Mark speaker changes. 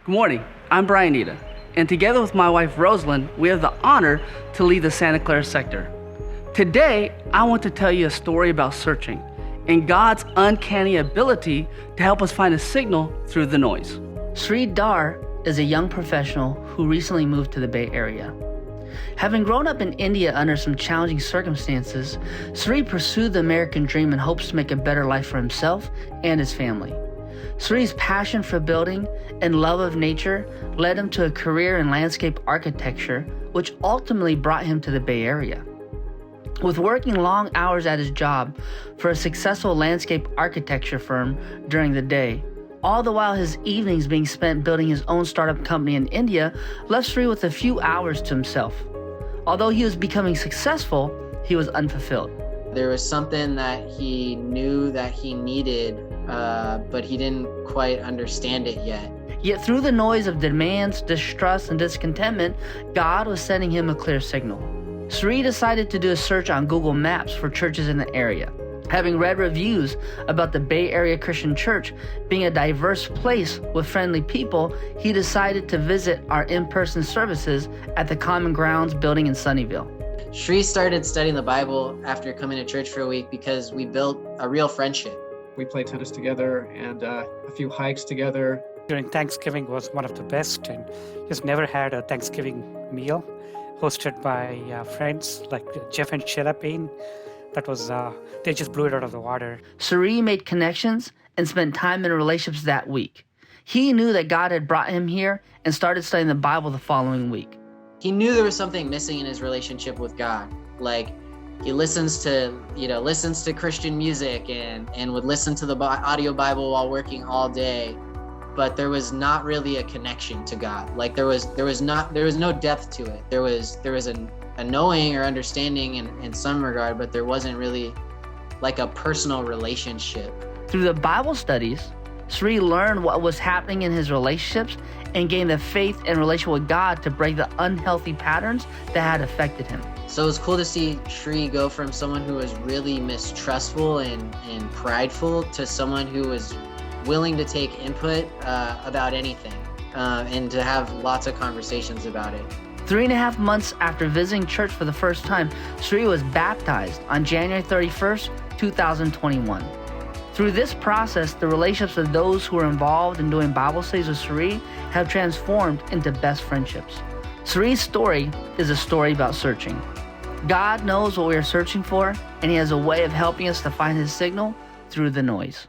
Speaker 1: Good morning, I'm Brian Ida, and together with my wife Rosalind, we have the honor to lead the Santa Clara sector. Today, I want to tell you a story about searching and God's uncanny ability to help us find a signal through the noise.
Speaker 2: Sri Dar is a young professional who recently moved to the Bay Area. Having grown up in India under some challenging circumstances, Sri pursued the American dream in hopes to make a better life for himself and his family. Sri's passion for building and love of nature led him to a career in landscape architecture, which ultimately brought him to the Bay Area. With working long hours at his job for a successful landscape architecture firm during the day, all the while his evenings being spent building his own startup company in India left Sri with a few hours to himself. Although he was becoming successful, he was unfulfilled.
Speaker 3: There was something that he knew that he needed, but he didn't quite understand it yet.
Speaker 2: Yet through the noise of demands, distrust, and discontentment, God was sending him a clear signal. Sri decided to do a search on Google Maps for churches in the area. Having read reviews about the Bay Area Christian Church being a diverse place with friendly people, he decided to visit our in-person services at the Common Grounds building in Sunnyvale.
Speaker 3: Sri started studying the Bible after coming to church for a week because we built a real friendship.
Speaker 4: We played tennis together and a few hikes together.
Speaker 5: During Thanksgiving was one of the best, and just never had a Thanksgiving meal hosted by friends like Jeff and Sheila Payne. That was, they just blew it out of the water.
Speaker 2: Sri made connections and spent time in relationships that week. He knew that God had brought him here and started studying the Bible the following week.
Speaker 3: He knew there was something missing in his relationship with God. Like, he listens to Christian music and would listen to the audio Bible while working all day, but there was not really a connection to God. Like there was no depth to it. There was a knowing or understanding in some regard, but there wasn't really like a personal relationship.
Speaker 2: Through the Bible studies, Sri learned what was happening in his relationships and gained the faith and relationship with God to break the unhealthy patterns that had affected him.
Speaker 3: So it was cool to see Sri go from someone who was really mistrustful and prideful to someone who was willing to take input about anything and to have lots of conversations about it.
Speaker 2: 3.5 months after visiting church for the first time, Sri was baptized on January 31st, 2021. Through this process, the relationships of those who were involved in doing Bible studies with Sri have transformed into best friendships. Sri's story is a story about searching. God knows what we are searching for, and He has a way of helping us to find His signal through the noise.